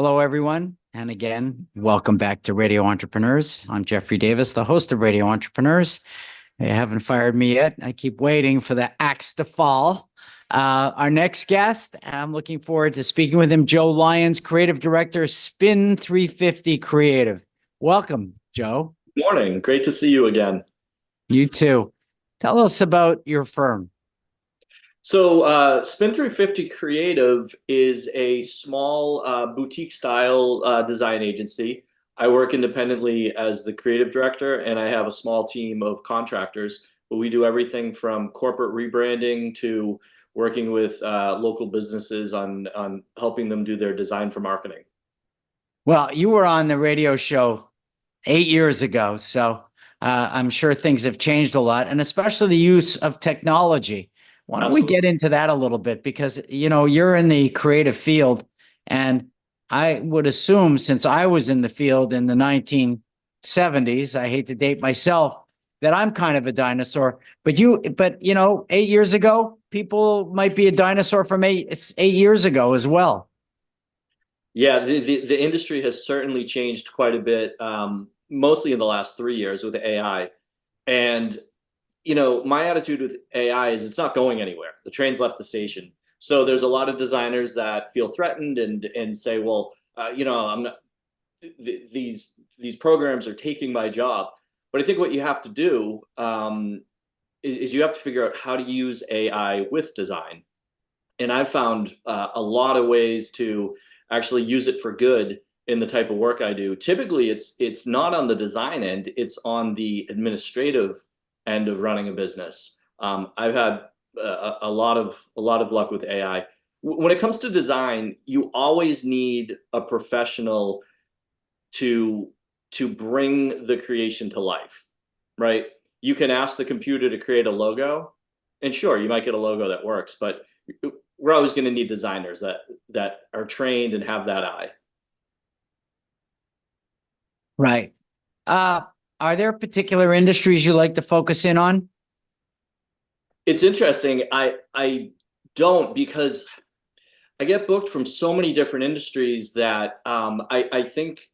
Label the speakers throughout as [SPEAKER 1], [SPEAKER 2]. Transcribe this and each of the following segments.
[SPEAKER 1] Hello, everyone. And again, welcome back to Radio Entrepreneurs. I'm Jeffrey Davis, the host of Radio Entrepreneurs. They haven't fired me yet. I keep waiting for the axe to fall. Our next guest, I'm looking forward to speaking with him, Joe Lyons, Creative Director, Spin350 Creative. Welcome, Joe.
[SPEAKER 2] Morning. Great to see you again.
[SPEAKER 1] You too. Tell us about your firm.
[SPEAKER 2] So, Spin350 Creative is a small boutique style design agency. I work independently as the creative director, and I have a small team of contractors. But we do everything from corporate rebranding to working with local businesses on helping them do their design for marketing.
[SPEAKER 1] Well, you were on the radio show 8 years ago, so I'm sure things have changed a lot, and especially the use of technology. Why don't we
[SPEAKER 2] Absolutely.
[SPEAKER 1] get into that a little bit? Because, you're in the creative field, and I would assume since I was in the field in the 1970s, I hate to date myself, that I'm kind of a dinosaur. But 8 years ago, people might be a dinosaur from eight years ago as well.
[SPEAKER 2] Yeah, the industry has certainly changed quite a bit, mostly in the last 3 years with AI. And my attitude with AI is it's not going anywhere. The train's left the station. So there's a lot of designers that feel threatened and say, well, I'm not. These programs are taking my job. But I think what you have to do is you have to figure out how to use AI with design. And I've found a lot of ways to actually use it for good in the type of work I do. Typically, it's not on the design end; it's on the administrative end of running a business. I've had a lot of luck with AI. When it comes to design, you always need a professional to bring the creation to life, right? You can ask the computer to create a logo, and sure, you might get a logo that works, but we're always going to need designers that are trained and have that eye.
[SPEAKER 1] Right. Uh, are there particular industries you like to focus in on?
[SPEAKER 2] It's interesting. I don't, because I get booked from so many different industries that I think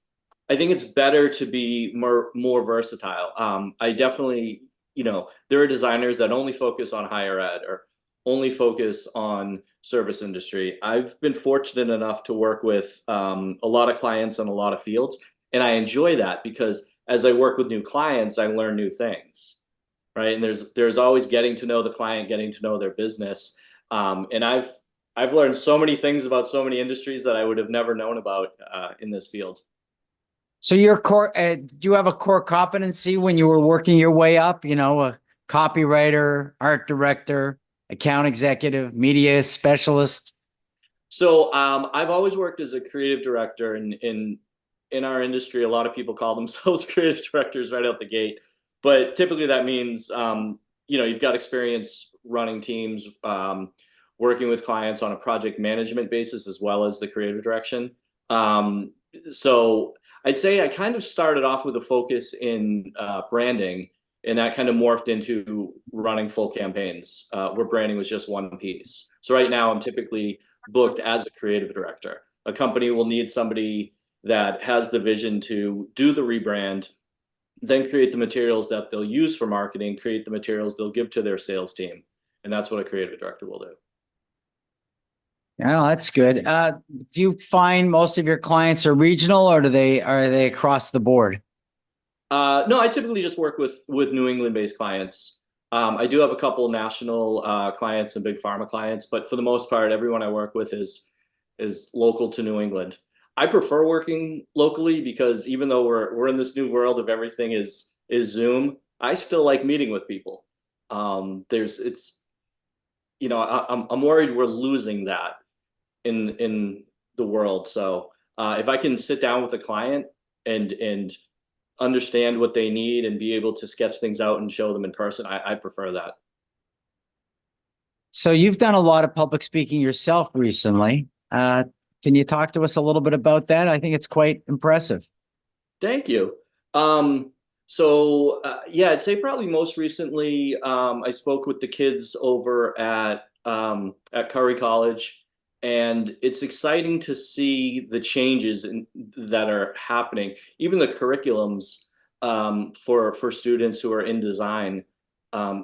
[SPEAKER 2] it's better to be more versatile. I definitely, there are designers that only focus on higher ed or only focus on service industry. I've been fortunate enough to work with a lot of clients in a lot of fields, and I enjoy that because as I work with new clients, I learn new things, right? And there's always getting to know the client, getting to know their business, and I've learned so many things about so many industries that I would have never known about in this field.
[SPEAKER 1] So your core, do you have a core competency when you were working your way up? A copywriter, art director, account executive, media specialist.
[SPEAKER 2] So I've always worked as a creative director, and in our industry, a lot of people call themselves creative directors right out the gate. But typically, that means you've got experience running teams, working with clients on a project management basis, as well as the creative direction. So I'd say I kind of started off with a focus in branding, and that kind of morphed into running full campaigns where branding was just one piece. So right now, I'm typically booked as a creative director. A company will need somebody that has the vision to do the rebrand, then create the materials that they'll use for marketing, create the materials they'll give to their sales team. And that's what a creative director will do.
[SPEAKER 1] Yeah, that's good. Do you find most of your clients are regional, or are they across the board?
[SPEAKER 2] No, I typically just work with New England-based clients. I do have a couple national clients and big pharma clients, but for the most part, everyone I work with is local to New England. I prefer working locally because even though we're in this new world of everything is Zoom, I still like meeting with people. There's it's I'm worried we're losing that in the world. So if I can sit down with a client and understand what they need and be able to sketch things out and show them in person, I prefer that.
[SPEAKER 1] So you've done a lot of public speaking yourself recently. Can you talk to us a little bit about that? I think it's quite impressive.
[SPEAKER 2] Thank you. Yeah, I'd say probably most recently I spoke with the kids over at Curry College, And it's exciting to see the changes that are happening. Even the curriculums for students who are in design,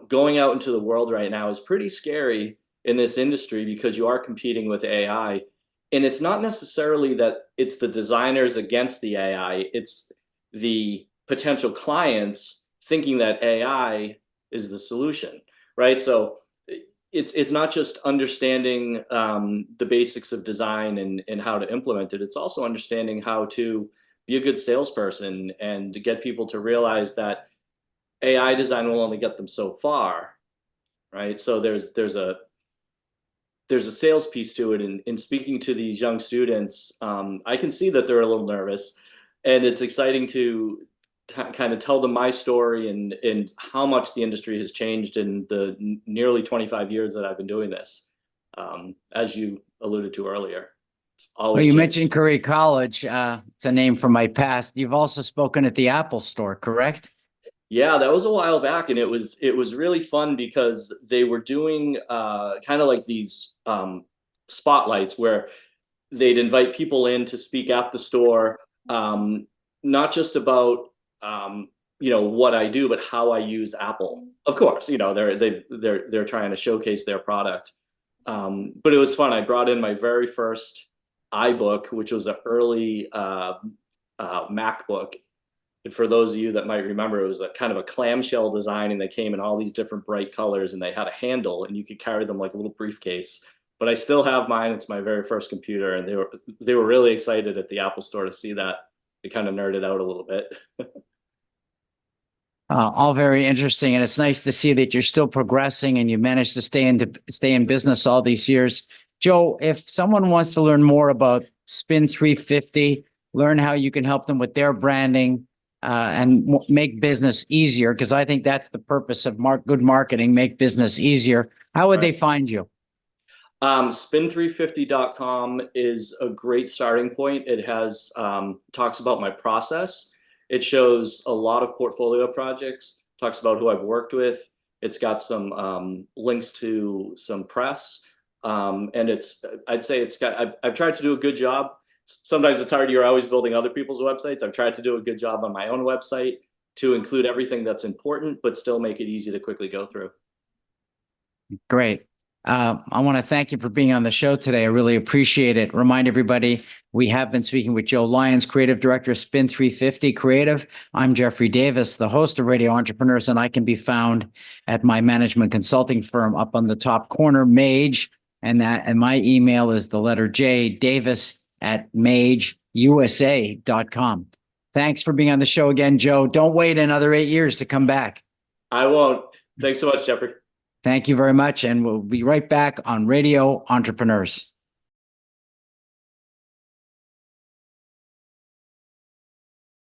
[SPEAKER 2] going out into the world right now is pretty scary in this industry because you are competing with AI. And it's not necessarily that it's the designers against the AI, it's the potential clients thinking that AI is the solution, right? So it's not just understanding the basics of design and how to implement it. It's also understanding how to be a good salesperson and to get people to realize that AI design will only get them so far, right? So there's a sales piece to it. And in speaking to these young students, I can see that they're a little nervous, and it's exciting to kind of tell them my story and how much the industry has changed in the nearly 25 years that I've been doing this. As you alluded to earlier, it's
[SPEAKER 1] Well,
[SPEAKER 2] always
[SPEAKER 1] you
[SPEAKER 2] changing.
[SPEAKER 1] mentioned Curry College. It's a name from my past. You've also spoken at the Apple Store, correct?
[SPEAKER 2] Yeah, that was a while back, and it was really fun because they were doing kind of like these spotlights where they'd invite people in to speak at the store, not just about what I do, but how I use Apple. Of course, they're trying to showcase their product, but it was fun. I brought in my very first iBook, which was an early MacBook. And for those of you that might remember, it was a kind of a clamshell design, and they came in all these different bright colors, and they had a handle, and you could carry them like a little briefcase. But I still have mine. It's my very first computer, and they were really excited at the Apple Store to see that. They kind of nerded out a little bit.
[SPEAKER 1] All very interesting, and it's nice to see that you're still progressing and you managed to stay in business all these years. Joe, if someone wants to learn more about Spin350, learn how you can help them with their branding and make business easier, because I think that's the purpose of good marketing, make business easier. How would they find you?
[SPEAKER 2] Spin350.com is a great starting point. It has talks about my process. It shows a lot of portfolio projects, talks about who I've worked with. It's got some links to some press. And I'd say I've tried to do a good job. Sometimes it's hard. You're always building other people's websites. I've tried to do a good job on my own website to include everything that's important, but still make it easy to quickly go through.
[SPEAKER 1] Great. I want to thank you for being on the show today. I really appreciate it. Remind everybody, we have been speaking with Joe Lyons, Creative Director of Spin350 Creative. I'm Jeffrey Davis, the host of Radio Entrepreneurs, and I can be found at my management consulting firm up on the top corner, Mage, and my email is the letter J, Davis at mageusa.com. Thanks for being on the show again, Joe. Don't wait another 8 years to come back.
[SPEAKER 2] I won't. Thanks so much, Jeffrey.
[SPEAKER 1] Thank you very much. And we'll be right back on Radio Entrepreneurs.